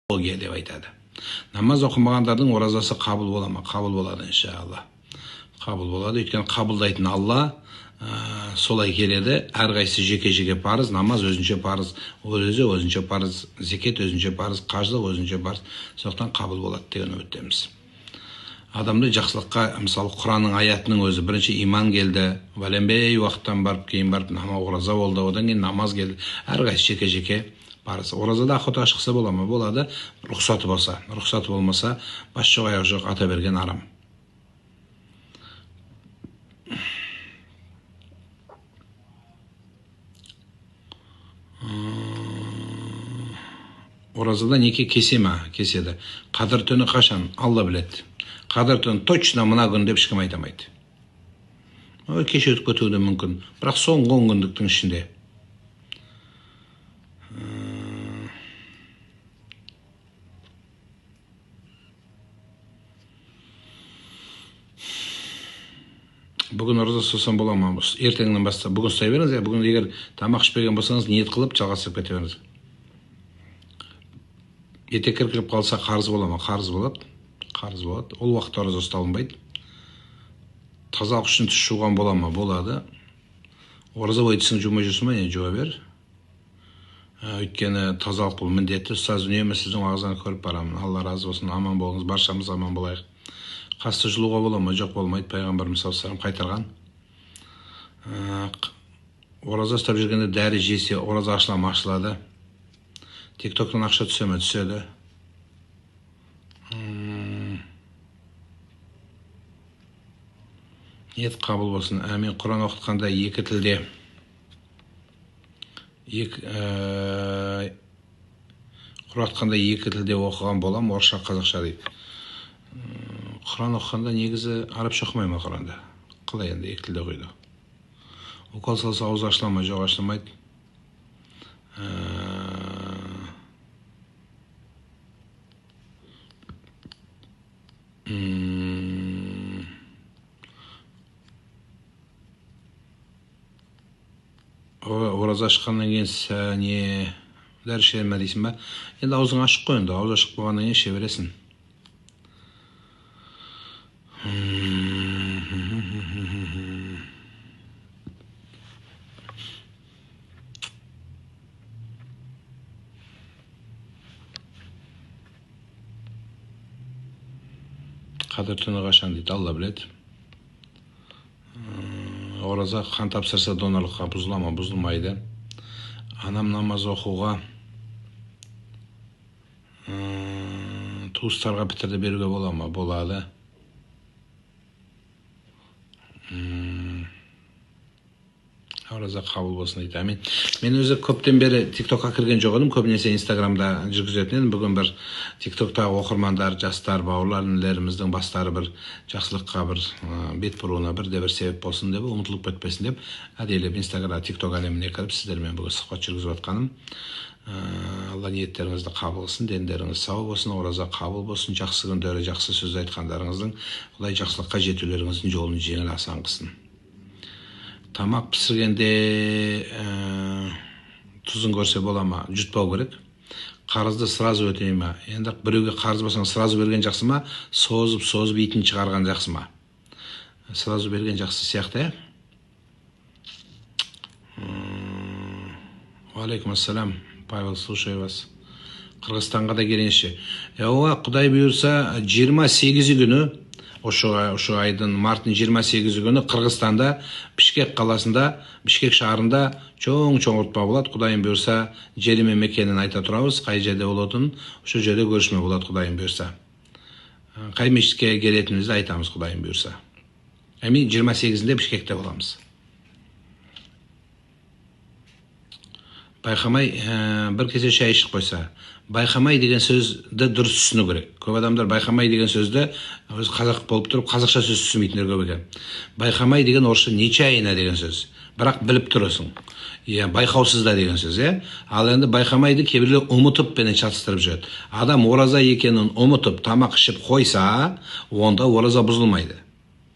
деп айтады. Намаз оқымағандардың оразасы қабыл бола ма? Қабыл болады иншалла. Қабыл болады. Өйткені қабылдайтын Алла солай келеді. Әрқайсысы жеке-жеке парыз, намаз өзінше парыз, өзінше парыз, зекет өзінше парыз, қажылық өзінше парыз. Сондықтан қабыл болады деген үміттеміз. Адамды жақсылыққа, мысалы Құранның аятының өзі бірінші иман келді, бәленбей уақыттан барып, кейін барып ораза болды, одан кейін намаз келді. Әрқайсысы жеке-жеке парыз. Оразада охота шықса бола ма? Болады. Рұқсаты болса, рұқсаты болмаса, бас жоқ аяқ жоқ ата берген арам. Оразада неке кесе ма? Кеседі. Қадір түні қашан? Алла біледі. Қадір түні точно мына күн деп ешкім айтамайды. Кеш өтіп кетуі де мүмкін. Бірақ соңғы 10 күндіктің ішінде. Бүгін ораза ұстасам бола ма? Ертеңнен бастап бүгін ұстай беріңіз. Бүгін егер тамақ ішпеген болсаңыз, ниет қылып жалғастырып кете беріңіз. Ете кіріп қалса қарыз бола ма? Қарыз болады. Қарыз болады. Ол уақытта ораза ұсталынбайды. Тазалық үшін тіс жуған бола ма? Болады. Ораза бойы тісің жумай жүрсің бе? Жуа бер. Өйткені тазалық бұл міндетті. Ұстаз үнемі сіздің ағзаны көріп барамын. Алла разы болсын. Аман болыңыз. Баршамыз аман болайық. Қасты жылуға бола ма? Жоқ, болмайды. Пайғамбарымыз саллаллаху алейхи қайтарған. Ораза ұстап жүргенде дәрі жесе, ораза ашылады. Тиктоктан ақша түсе ме? Түседі. Ниет қабыл болсын. Әмин. Құран оқытқанда екі тілде оқыған болам, орысша, қазақша дейді. Құран оқығанда негізі арабша оқымай ма Құранда? Қалай енді екі тілде қойды? Укол салса ауыз ашыла ма? Жоқ, ашылмайды. Ораза ашқаннан кейін не дәрі іше ме дейсің ба? Енді аузың ашық қой, енді ауыз ашық болғаннан кейін іше бересің. Қадір түні қашан дейді, Алла біледі. Ораза қан тапсырса донорлыққа бұзыла ма? Бұзылмайды. Анам намаз оқуға, туыстарға пітерді беруге бола ма? Болады. Ораза қабыл болсын дейді. Амин. Мен өзі көптен бері тиктокқа кірген жоқ едім, көбінесе инстаграмда жүргізетін едім. Бүгін бір тиктоктағы оқырмандар, жастар, бауырлар, інілеріміздің бастары бір жақсылыққа, бір бет бұруына бірде бір себеп болсын деп, ұмытылып кетпесін деп, әдейілеп инстаграм, тикток әлеміне кіріп сіздермен бүгін сұхбат жүргізіп жатқаным. Алла ниеттеріңізді қабыл қылсын, дендеріңіз сау болсын, ораза қабыл болсын, жақсы күндері, жақсы сөз айтқандарыңыздың, Құдай жақсылыққа жетулеріңіздің жолын жеңіл асан қылсын. Тамақ пісіргенде тұзын көрсе бола ма? Жұтпау керек. Қарызды сразу өтей ма? Енді біреуге қарыз болсаң, сразу берген жақсы ма? Созып итін шығарған жақсы ма? Сразу берген жақсы сияқты, Алейкум ассалам, Павел, слушаю вас. Қырғызстанға да келеңізші. Құдай бұйырса, 28 күні, Ошу айдың марттың 28 күні Қырғызстанда, Бішкек қаласында, Бішкек шаарында чоң отпа болады. Құдайым бұйырса, жері мен мекенін айта тұрамыз, қай жерде болатын, ошу жерде көрішме болады, Құдайым бұйырса. Қай мешітке келетінімізді айтамыз, Құдайым бұйырса. Әмин 28-інде Бішкекте боламыз. Байқамай, бір кесе шай ішіп қойса, байқамай деген сөзді дұрыс түсіну керек. Көп адамдар байқамай деген сөзді өзі қазақ болып тұрып, қазақша сөз түсінбейтіндер көп екен. Байқамай деген орысша нечаянно деген сөз. Бірақ біліп тұрасың. Байқаусызда деген сөз, Ал енді байқамайды кейбіреулер ұмытып пен шатыстырып жүреді. Адам ораза екенін ұмытып, тамақ ішіп қойса, онда ораза бұзылмайды.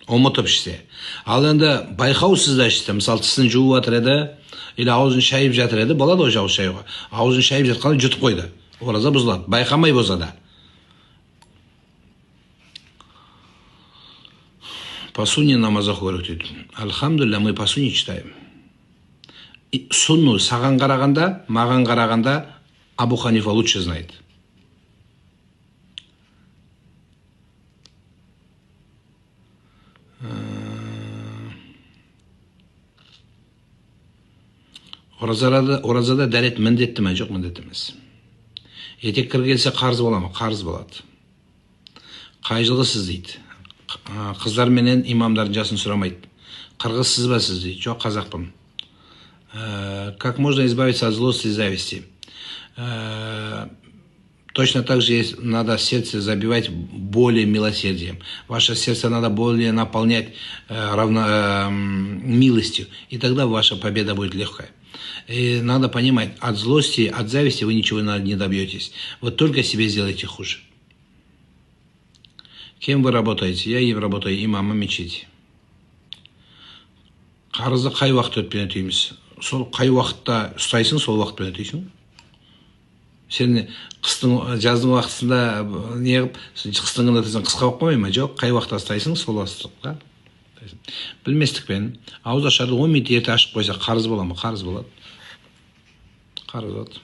Ұмытып ішсе. Ал енді байқаусызда ішсе, мысалы тісін жуып жатыр еді, или аузын шайып жатыр еді, болады ғой жауыз шаюға. Аузын шайып жатқанда жұтып қойды. Ораза бұзылады, байқамай болса да. Пасуни намаза көрік дейді. Альхамдулилля, мы пасуни читаем. Сунну саған қарағанда, маған қарағанда Абу Ханифа лучше знает. Оразада дәрет міндетті ме? Жоқ, міндетті емес. Етек кіргелсе қарыз бола ма? Қарыз болады. Қай жылғы сіз дейді. Қыздар менен имамдардың жасын сұрамайды. Қырғызсыз ба сіз дейді. Жоқ, қазақпын. Как можно избавиться от злости и зависти? Точно так же надо сердце забивать более милосердием. Ваше сердце надо более наполнять милостью. И тогда ваша победа будет легкая. И надо понимать, от злости, от зависти вы ничего не добьетесь. Вы только себе сделаете хуже. Кем вы работаете? Я работаю имамом мечети. Қарызды қай уақыт өтпен өтейміз? Сол қай уақытта ұстайсың, сол уақытпен өтейсің. Сен жаздың уақытысында неғып, қыстың күні өтесің, қысқа болып қоймай ма? Жоқ, қай уақытта ұстайсың, сол уақытта. Білместікпен ауыз ашарды 10 минут ерте ашып қойса қарыз бола ма? Қарыз болады. Қарыз болады.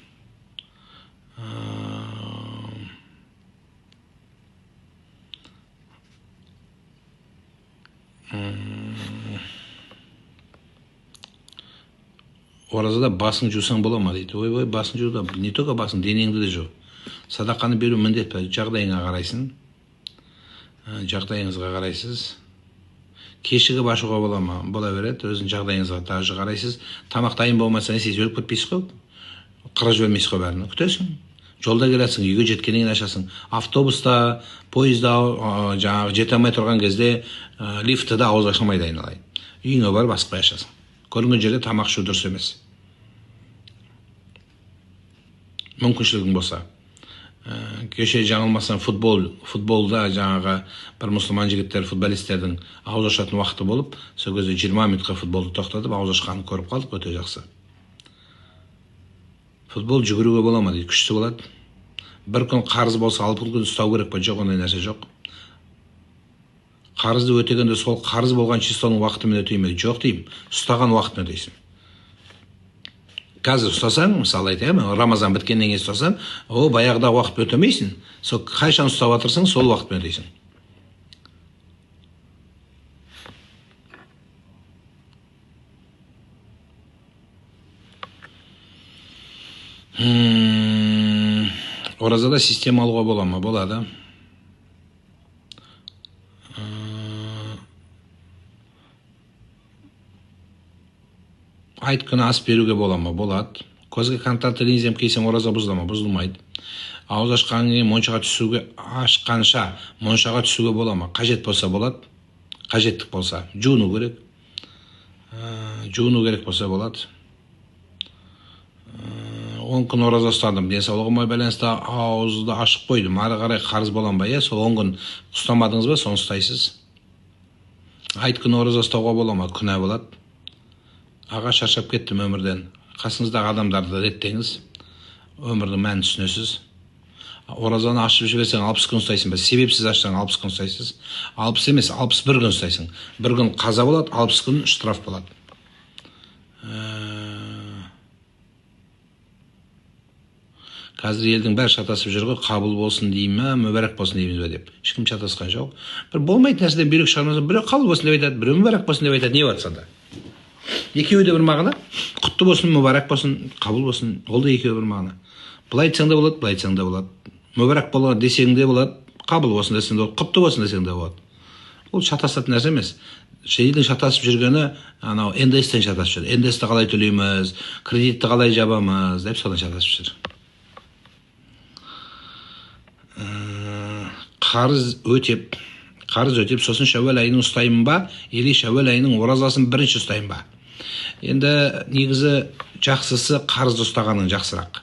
Оразада басың жусаң бола ма дейді. Ой, басың жуда, не только басың, денеңді де жу. Садақаны беру міндет пе? Жағдайыңа қарайсың. Жағдайыңызға қарайсыз. Кешігіп ашуға бола ма? Бола береді. Өзің жағдайыңызға тағы қарайсыз. Тамақ дайын болмаса не істейсіз? Өліп кетпейсіз ғой. Қырып жібермейсіз ғой бәрін. Күтесің. Жолда келесің, үйге жеткеннен кейін ашасың. Автобуста, пойызда жаңағы жете алмай тұрған кезде лифтіде ауыз ашылмайды айналайын. Үйіңе барып асықпай ашасың. Көрінген жерде тамақ ішу дұрыс емес. Мүмкіншілігің болса. Кеше жаңылмасам футболда жаңағы бір мұсылман жігіттер, футболистердің ауыз ашатын уақыты болып, сол кезде 20 минутқа футболды тоқтатып, ауыз ашқанын көріп қалдық, өте жақсы. Футбол жүгіруге бола ма дейді, күшті болады. Бір күн қарыз болса, 6 күн ұстау керек па? Жоқ, ондай нәрсе жоқ. Қарызды өтегенде сол қарыз болған числоның уақытымен өтейме? Жоқ деймін. Ұстаған уақытын өтейсің. Қазір ұстасаң, мысалы айтайын, Рамазан біткеннен кейін ұстасаң, баяғыда уақыт өтемейсің. Сол қайшан ұстап отырсың, сол уақытын өтейсің. Оразада система алуға бола ма? Болады. Айт күні ас беруге бола ма? Болады. Көзге контакты линзем кейсем ораза бұзыла ма? Бұзылмайды. Ауыз ашқаннан кейін ашқанша моншаға түсуге бола ма? Қажет болса болады. Қажеттік болса. Жуыну керек. Жуыну керек болса болады. 10 күн ораза ұстадым. Денсаулығыма байланысты ауызды ашып қойдым. Ары қарай қарыз болам ба? Сол 10 күн ұстамадыңыз ба? Соны ұстайсыз. Айт күні ораза ұстауға бола ма? Күнә болады. Аға, шаршап кеттім өмірден. Қасыңыздағы адамдарды реттеңіз. Өмірдің мәнін түсінесіз. Оразаны ашып жіберсең 60 күн ұстайсың ба? Себепсіз ашсаң 60 күн ұстайсыз. 60 емес, 61 күн ұстайсың. Bir күн қаза болады, 60 күн штраф болады. Қазір елдің бәрі шатасып жүр ғой, қабыл болсын дейм ме, мүбәрәк болсын дейміз бе деп. Ешкім шатасқан жоқ. Бір болмайтын нәрседен бүйрек шығармаса, біреу қабыл болсын деп айтады, біреу мүбәрәк болсын деп айтады. Не ватса да? Екеуі де бір мағына. Құтты болсын, мүбәрәк болсын, қабыл болсын, ол да екеуі бір мағына. Былай айтсаң да болады, былай айтсаң да болады. Мүбәрәк болады десең де болады, қабыл болсын десең де болады, құтты болсын десең де болады. Ол шатасатын нәрсе емес. Шейдің шатасып жүргені, анау НДС-тен шатасып жүр. НДС-ті қалай төлейміз, кредитті қалай жабамыз деп содан шатасып жүр. Қарыз өтеп, сосын Шәуәл айының ұстаймын ба, или Шәуәл айының оразасын бірінші ұстаймын ба? Енді негізі жақсысы қарызды ұстағаның жақсырақ.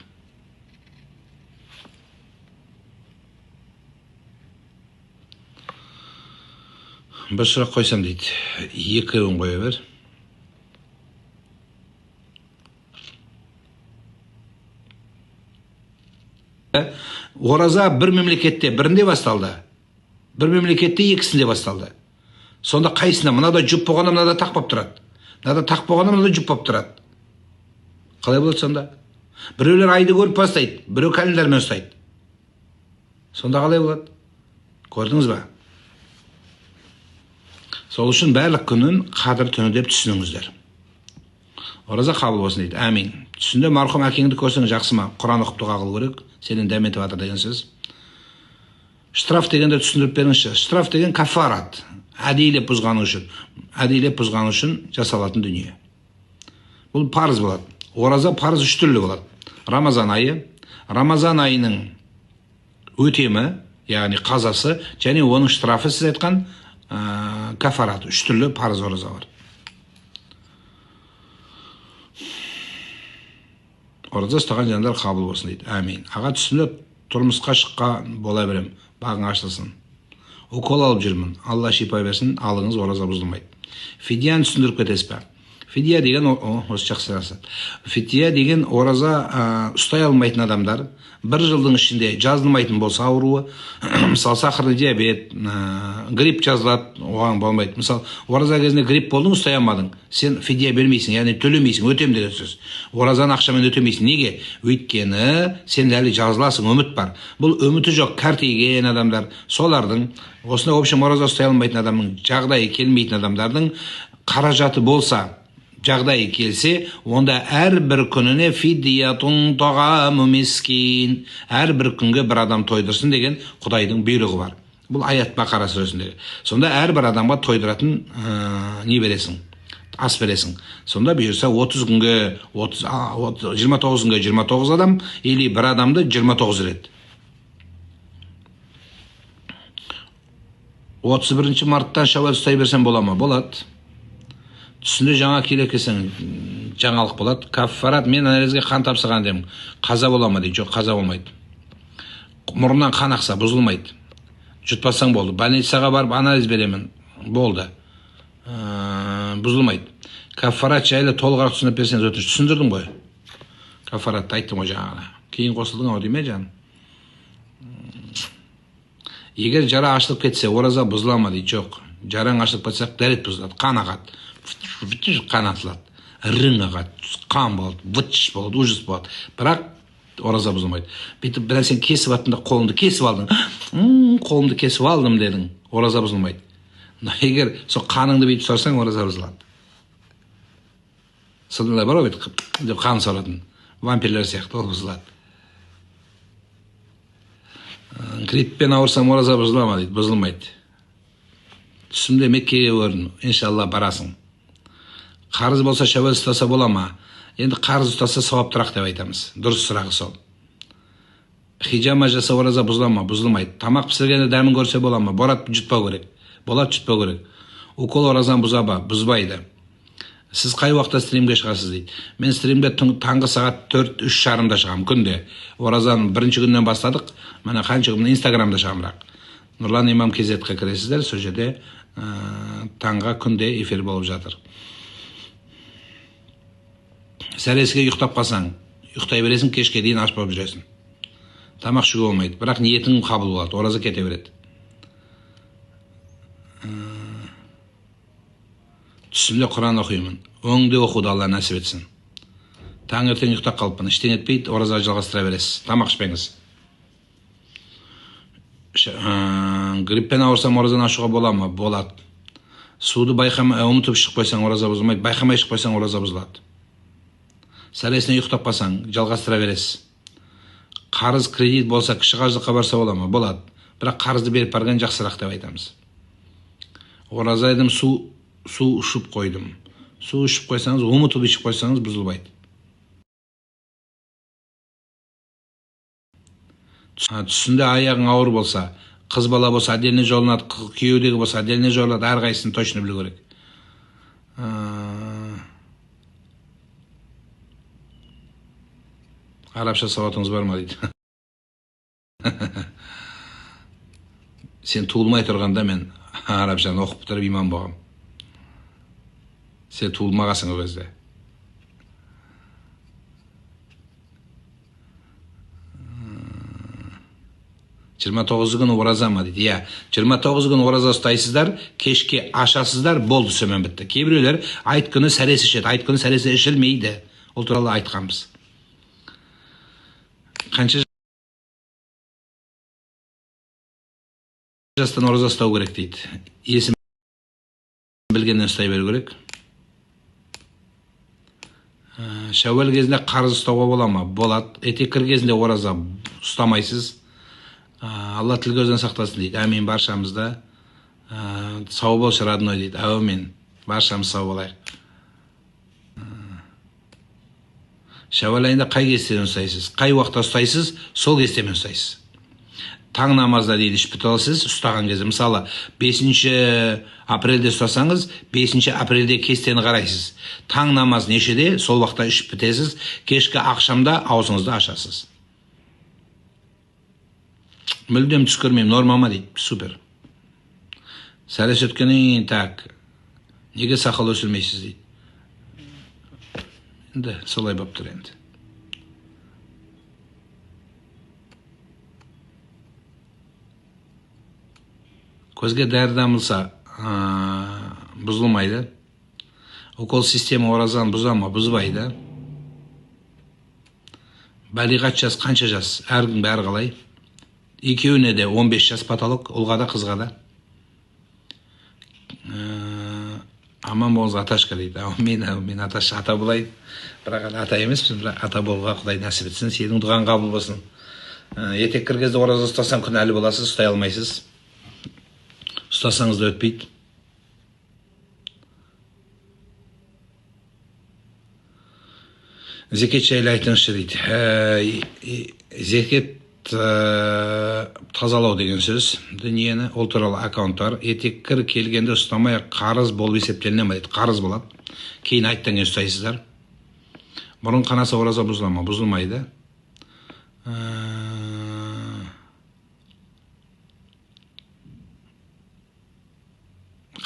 Бір сұрақ қойсам дейді, екеуін қоя бер. Ораза бір мемлекетте бірінде басталды. Бір мемлекетте екісінде басталды. Сонда қайсына? Мынада жұп болғанда мынада тақпап тұрады. Мынада тақ болғанда мынада жұп болып тұрады. Қалай болады сонда? Біреулер айды көріп бастайды, біреу календармен ұстайды. Сонда қалай болады? Көрдіңіз ба? Сол үшін барлық күнін қадір түні деп түсініңіздер. Ораза қабыл болсын дейді. Әмин. Түсінде марқұм әкеңді көрсең жақсы ма? Құран оқып дұға қылу керек. Сенен дәметіп жатыр деген сөз. Штраф дегенде түсіндіріп беріңізші. Штраф деген кафарат. Әдейілеп бұзғаны үшін жасалатын дүние. Бұл парыз болады. Ораза парыз 3 түрлі болады. Рамазан айы, Рамазан айының өтемі, яғни қазасы, және оның штрафы, сіз айтқан кафарат. 3 түрлі парыз ораза бар. Ораза ұстаған жандар қабыл болсын дейді. Әмин. Аға, түсінде тұрмысқа шыққан бола берем, бағың ашылсын. Укол алып жүрмін. Алла шипа берсін, алыңыз, ораза бұзылмайды. Фидияны түсіндіріп кетесіз бе? Фидия деген, осы жақсы нәрсе. Фидия деген ораза ұстай алмайтын адамдар, бір жылдың ішінде жазылмайтын болса ауруы, мысалы сахарлы диабет, грипп жазылады, оған болмайды. Мысалы, ораза кезінде грипп болдың, ұстай алмадың. Сен фидия бермейсің, яғни төлемейсің, өтем деген сөз. Оразаны ақшамен өтемейсің. Неге? Өйткені сен әлі жазыласың, үміт бар. Бұл үміті жоқ, кәртейген адамдар, солардың, осында общем ораза ұстай алмайтын адамның, жағдайы келмейтін адамдардың қаражаты болса, жағдайы келсе, онда әрбір күніне фидиятун тағаму мискин, әрбір күнге бір адам тойдырсын деген Құдайдың бұйрығы бар. Бұл аят Бақара сүресіндегі. Сонда әрбір адамға тойдыратын не бересің? Ас бересің. Сонда бұйырса 30 күнге 29 күнге 29 адам, или бір адамды 29 рет. 31 марттан шавал ұстай берсем бола ма? Болады. Түсінде жаңа келекесің, жаңалық болады. Кафарат, мен анализге қан тапсырған деймін. Қаза бола ма дейді. Жоқ, қаза болмайды. Мұрнынан қан ақса, бұзылмайды. Жұтпасаң болды. Больницаға барып анализ беремін. Болды. Бұзылмайды. Кафарат жайлы толығырақ түсініп берсеңіз өтініш. Түсіндірдім ғой. Кафаратты айттым ғой жаңағыда. Кейін қосылдың ау дейме жан. Егер жара ашылып кетсе, ораза бұзыла ма дейді. Жоқ. Жараң ашылып кетсе, дәрет бұзылады. Қан ағады. Қан атылады, рың ағады, қан болады, вытш болады, ужас болады. Бірақ ораза бұзылмайды. Бүйтіп біраз сен кесіп аттында қолымды кесіп алдың, қолымды кесіп алдым дедің, ораза бұзылмайды. Но егер сол қаныңды бүйтіп сорсаң, ораза бұзылады. Сондайлар бар ғой деп қан соратын, вампирлер сияқты, ол бұзылады. Гриппен ауырсам, ораза бұзыла ма дейді, бұзылмайды. Түсімде Меккеге өрін, иншалла барасың. Қарыз болса шәуәл ұстаса бола ма? Енді қарыз ұстаса сауаптырақ деп айтамыз. Дұрыс сұрағы сол. Хиджама жаса ораза бұзыла ма? Бұзылмайды. Тамақ пісіргенде дәмін көрсе бола ма? Борат жұтпау керек. Болат жұтпау керек. Укол оразан бұза ба? Бұзбайды. Сіз қай уақытта стримге шығасыз дейді. Мен стримге таңғы сағат 4:30-да шығамын күнде. Оразаның бірінші күннен бастадық. Міне қанша күн инстаграмда шығамырақ. Нұрлан имам кезетке кіресіздер, сол жерде таңға күнде эфир болып жатыр. Сәресіге ұйықтап қалсаң, ұйықтай бересің, кешке дейін аш болып жүресің. Тамақ ішуге болмайды, бірақ ниетің қабыл болады, ораза кете береді. Түсімде Құран оқимын, өңде оқуды Алла нәсіп етсін. Таңертең ұйықтап қалыппын, іштен етпейді, ораза жалғастыра бересіз. Тамақ ішпеңіз. Гриппен ауырсам оразаны ашуға бола ма? Болады. Суды ұмытып ішіп қойсаң ораза бұзылмайды, байқамай ішіп қойсаң ораза бұзылады. Сәресіне ұйықтап қалсаң жалғастыра бересіз. Қарыз кредит болса, кіші қарыздыққа барса бола ма? Болады. Бірақ қарызды беріп барған жақсырақ деп айтамыз. Ораза едім, су ішіп қойдым. Су ішіп қойсаңыз, ұмытып ішіп қойсаңыз бұзылмайды. Түсінде аяғың ауыр болса, қыз бала болса отдельно жолынады, күйеудегі болса отдельно жолынады, әрқайсысын точно білу керек. Арабша сауатыңыз бар ма дейді. Сен туылмай тұрғанда мен арабшаны оқып тұрып имам болғам. Сен туылмағасың о кезде. 29 күн ораза ма дейді. Иә, 29 күн ораза ұстайсыздар, кешке ашасыздар, болды, сөмен бітті. Кейбіреулер айт күні сәресі ішеді, айт күні сәресі ішілмейді. Ол туралы айтқанбыз. Қанша жастан ораза ұстау керек дейді. Есім білгеннен ұстай беру керек. Шәуәл кезінде қарыз ұстауға бола ма? Болады. Етеккір кезінде ораза ұстамайсыз. Алла тіл көзден сақтасын дейді. Әмин, баршамызда. Сау болшы, родной дейді. Әумин. Баршамыз сау болайық. Шәуәл айында қай кестен ұстайсыз? Қай уақытта ұстайсыз? Сол кестемен ұстайсыз. Таң намазда дейді ішіп біте аласыз, ұстаған кезде. Мысалы, 5 апрельде ұстасаңыз, 5 апрельде кестені қарайсыз. Таң намаз нешеде? Сол уақытта ішіп бітесіз. Кешкі ақшамда аузыңызды ашасыз. Мүлдем түс көрмеймін, нормама дейді. Супер. Сәрес өткенен так. Неге сақал өсірмейсіз дейді. Енді солай болып тұр енді. Көзге дәрі дамылса бұзылмайды. Укол система оразаны бұза ма? Бұзбайды. Балиғат жас қанша жас? Әркім бәрі қалай? Екеуіне де 15 жас потолок, ұлға да қызға да. Аман болыңыз, Аташка дейді. Мен Аташ ата болайын. Бірақ ата емеспін, бірақ ата болуға Құдай нәсіп етсін. Сенің дұғаң қабыл болсын. Етеккір кезде ораза ұстасаң күнәлі боласыз, ұстай алмайсыз. Ұстасаңыз да өтпейді. Зекет жайлы айтыңызшы дейді. Зекет тазалау деген сөз. Дүниені, ол туралы аккаунттар. Етеккір келгенде ұстамай қарыз болып есептеліне ме дейді. Қарыз болады. Кейін айттан кейін ұстайсыздар. Бұрын қанасы ораза бұзыла ма? Бұзылмайды.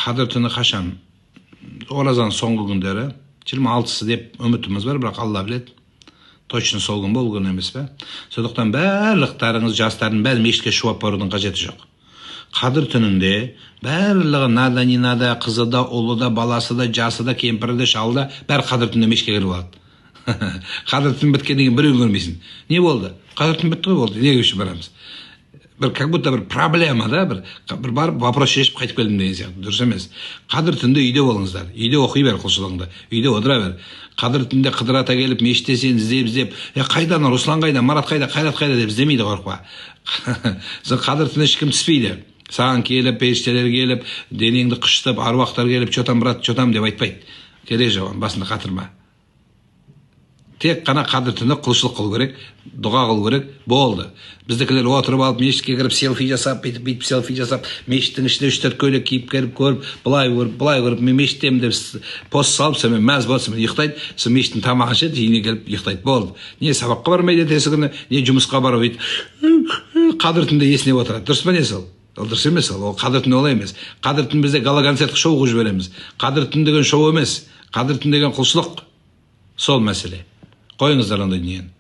Қадір түні қашан? Оразаның соңғы күндері. 26-сы деп үмітіміз бар, бірақ Алла біледі. Точно сол күн бол, күн емес пе? Сондықтан барлықтарыңыз, жастардың бәрі мешітке шуап барудың қажеті жоқ. Қадір түнінде барлығы нада, не нада, қызы да, ұлы да, баласы да, жасы да, кемпірі де, шалы да, бәрі қадір түнінде мешітке кіріп алады. Қадір түн біткеннен кейін біреу көрмейсің. Не болды? Қадір түн бітті ғой, болды. Неге үшін барамыз? Бір как будто бір проблема да, бір барып вопрос шешіп қайтып келдім деген сияқты. Дұрыс емес. Қадір түнде үйде болыңыздар. Үйде оқи бер құлшылығыңды. Үйде отыра бер. Қадір түнде қыдырата келіп мешітте сені іздеп, қайдан, Руслан қайда, Марат қайда, Қайрат қайда деп іздемейді, қорықпа. Сен қадір түнде ешкім түспейді. Саған келіп, періштелер келіп, денеңді қыштап, аруақтар келіп, чотам брат, чотам деп айтпайды. Керек жоқ, басында қатырма. Тек қана қадір түні құлшылық қылу керек, дұға қылу керек, болды. Біздікілер отырып алып, мешітке кіріп, селфи жасап, бүйтіп селфи жасап, мешіттің ішінде 3-4 көйлек киіп келіп көріп, былай көріп, мен мешіттемін деп пост салып, сонымен мәз болсын, ұйықтайды, сол мешіттің тамағын ішеді, үйіне келіп ұйықтайды, болды. Не сабаққа бармайды ертесі күні, не жұмысқа барып өйтіп, қадір түнде есіне отырады. Дұрыс па не сол? Ол дұрыс емес, ол қадір түні олай емес. Қадір түн бізде гала-концерттік шоу қылып жібереміз. Қадір түн деген шоу емес, қадір түн деген құлшылық. Сол мәселе. Қойыңыздар ондай дүниені.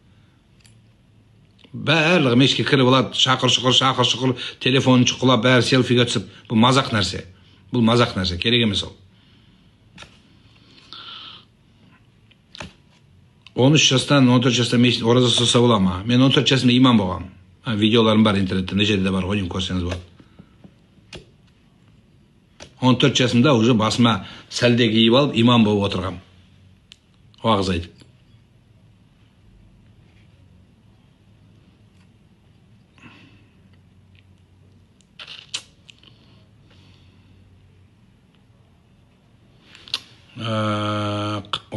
Барлығы мешітке кіріп алады, шақыр-шұқыр, телефонын шұқылап, бәрі селфиге түсіп. Бұл мазақ нәрсе. Бұл мазақ нәрсе, керек емес ол. 13 жастан 14 жастан мешіт ораза ұстаса бола ма? Мен 14 жасымда имам болғам. Видеоларым бар интернетте, не жерде бар, қойым көрсеңіз болады. 14 жасымда уже басыма сәлде киіп алып, имам болып отырғам. Уағыз айтып.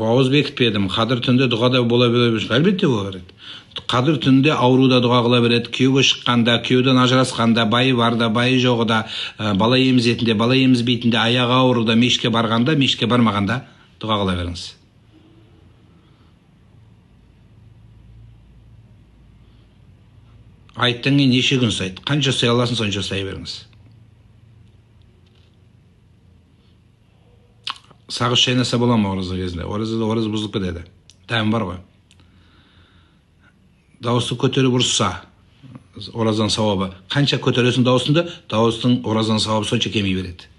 Ауыз бекітпедім. Қадір түнде дұғада бола береді. Әлбетте бола береді. Қадір түнде ауруда дұға қыла береді. Күйеуге шыққанда, күйеуден ажырасқанда, байы барда, байы жоғыда, бала емізетінде, бала емізбейтінде, аяғы ауыруда, мешітке барғанда, мешітке бармағанда дұға қыла беріңіз. Айттан кейін неше күн ұстайды? Қанша ұстай аласың, сонша ұстай беріңіз. Сағыз шайнаса бола ма ораза кезінде? Ораза бұзылып кетеді. Дәм бар ғой. Дауысты көтеріп ұрса, Оразаның сауабы. Қанша көтересің дауысыңды, дауыстың оразаның сауабы сонша кемей береді.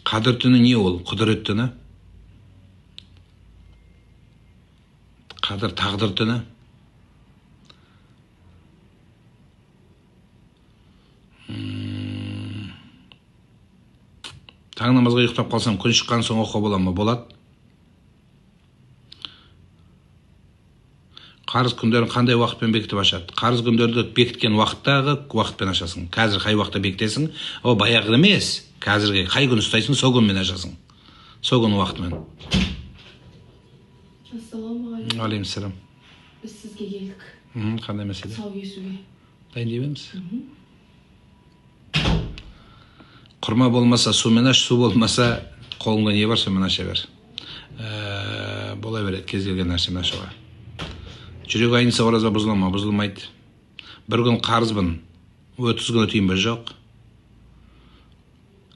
Қадір түні не ол? Құдірет түні. Қадір тағдыр түні. Таң намазға ұйықтап қалсам, күн шыққан соң оқуға бола ма? Болады. Қарыз күндерін қандай уақытпен бекітіп ашады? Қарыз күндерді бекіткен уақыттағы уақытпен ашасың. Қазір қай уақытта бекітесің? О, баяғы емес. Қазірге қай күн ұстайсың, сол күнмен ашасың. Сол күн уақытымен. Ассалаумағалейкум. Алейкумассалам. Біз сізге келдік. Қандай мәселе? Сау кесуге. Дайындап береміз. Құрма болмаса сумен аш, су болмаса қолыңда не бар, сумен аша бер. Бола береді кез келген нәрсемен ашуға. Жүрек айнысы ораза бұзыла ма? Бұзылмайды. Бір күн қарызбын, 30 күн өтейін бе? Жоқ.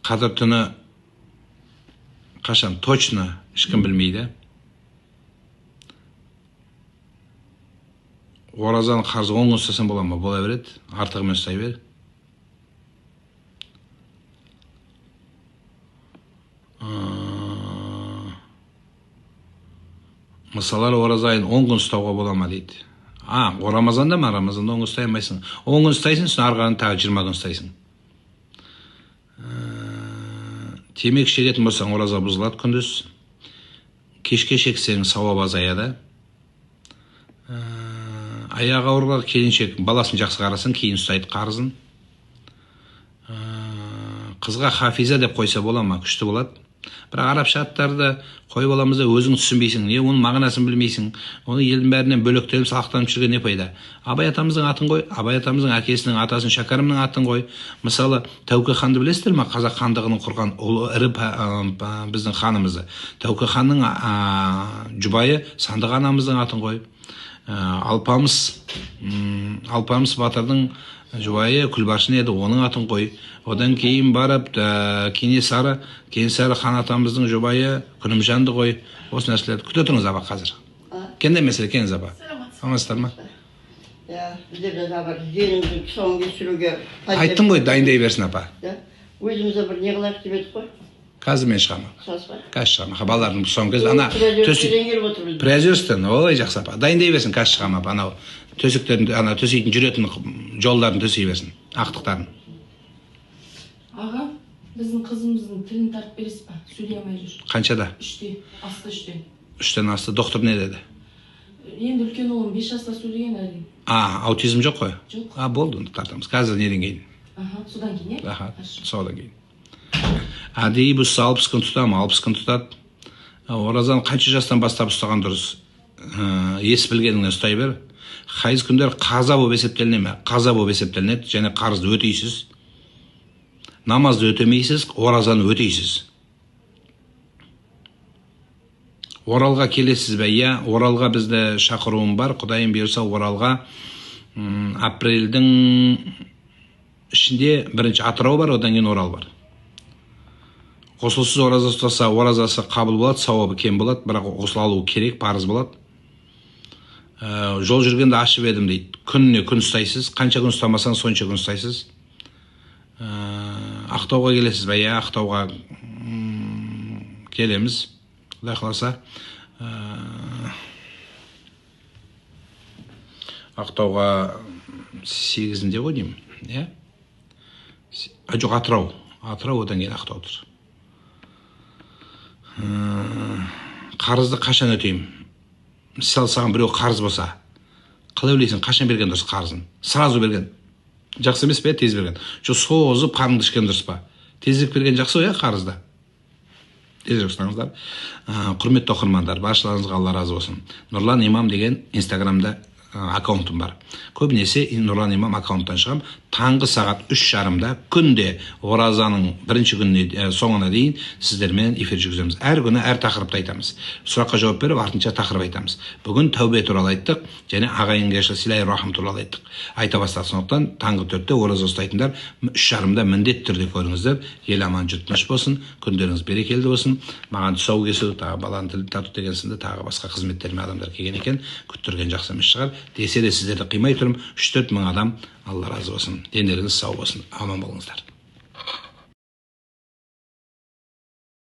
Қадір түні қашан? Точно ешкім білмейді. Оразаның қарызы 10 күн ұстасаң бола ма? Бола береді. Артығымен ұстай бер. Мысалар ораза айын 10 күн ұстауға бола ма дейді. Рамазанда ма? Рамазанда 10 күн ұстай алмайсың. 10 күн ұстайсың, сосын арғарын тағы 20 күн ұстайсың. Темекі шегетін болсаң, ораза бұзылады күндіз. Кешке шексең, сауап азаяды. Аяғы ауырға келіншек баласын жақсы қарасын, кейін ұстайды қарызын. Қызға хафиза деп қойса бола ма? Күшті болады. Бірақ арабша аттарды қойып аламыз да өзің түсінбейсің, не оның мағынасын білмейсің. Оны елдің бәрінен бөлектеніп салақтанып жүрген не пайда? Абай атамыздың атын қой, Абай атамыздың әкесінің атасын Шәкәрімнің атын қой. Мысалы, Тәуке ханды білесіздер ме? Қазақ хандығының құрған ұлы ірі біздің ханымызды. Тәуке ханның жұбайы Сандық анамыздың атын қой. Алпамыс батырдың жұбайы Күлбаршын еді, оның атын қой. Одан кейін барып Кенесары хан атамыздың жұбайы Күнімжанды қой. Осы нәрселерді күте тұрыңыз аба қазір. Кенде мәселе, кеңіз аба. Амансыздар ма? Біздерде бар жеңіміздің тұсауын кесіруге айттым ғой, дайындай берсін апа. Өзімізде бір не қылайық деп едік қой. Қазір мен шығамын. Қазір шығамын. Балалардың тұсауын кесіп, ана олай жақсы апа. Дайындай берсін, қазір шығамын апа. Анау төсектерін, ана төсейтін жүретін жолдарын төсей берсін, ақтықтарын. Аға, біздің қызымыздың тілін тартып бересіз ба? Сөйлей алмай жүр. Қаншада? 3-те, асты 3-те. 3-тен асты. Доктор не деді? Енді үлкен ұлым 5 жаста сөйлеген әрине. Аутизм жоқ қой? Жоқ. Болды, тартамыз. Қазір неден кейін? Содан кейін, е? Содан кейін. Әдейі бұсса 60 күн тұтамы? 60 күн тұтады. Оразаны қанша жастан бастап ұстаған дұрыс? Ес білгеніңе ұстай бер. Хайыз күндер қаза болып есептеліне ме? Қаза болып есептелінеді, және қарызды өтейсіз. Намазды өтемейсіз, оразаны өтейсіз. Оралға келесіз бе? Иә, Оралға бізді шақыруым бар. Құдайым бұйырса, Оралға апрельдің ішінде бірінші Атырау бар, одан кейін Орал бар. Қосылсыз ораза ұстаса, оразасы қабыл болады, сауабы кем болады, бірақ қосыл алу керек, парыз болады. Жол жүргенде ашып едім дейді. Күніне күн ұстайсыз, қанша күн ұстамасаң, сонша күн ұстайсыз. Ақтауға келесіз бе? Иә, Ақтауға келеміз. Құдай қаласа. Ақтауға 8-інде ғой деймін. Иә? Жоқ, Атырау. Атырау, одан кейін Ақтау тұр. Қарызды қашан өтеймін? Мысалы, саған біреу қарыз болса, қалай ойлайсың, қашан берген дұрыс қарызын? Сразу берген. Жақсы емес пе, тез берген? Жоқ, созып қарыңды ішкен дұрыс па? Тезірек берген жақсы ғой, қарызда. Тезірек ұстаңыздар. Құрметті оқырмандар, баршаларыңызға Алла разы болсын. Нұрлан Имам деген Инстаграмда аккаунтым бар. Көбінесе Нұрлан Имам аккаунттан шығам. таңғы сағат 3:30-да күнде оразаның бірінші күніне соңына дейін сіздермен эфир жүргіземіз. Әр күні әр тақырыпты айтамыз. Сұраққа жауап беріп, артынша тақырып айтамыз. Бүгін тәубе туралы айттық, және ағайынға силай рахым туралы айттық. Айта бастадық. Сондықтан таңғы 4-те ораза ұстайтындар 3:30-да міндетті түрде көріңіздер. Ел аман, жұрт тыныш болсын, күндеріңіз берекелі болсын. Маған тұсау кесу, тағы баланы тілін тарту деген сынды тағы басқа қызметтеріме адамдар келген екен. Күттірген жақсы емес шығар. Десе де сіздерді қимай тұрмын. 3-4 мың адам, Алла разы болсын. Дендеріңіз сау болсын. Аман болыңыздар.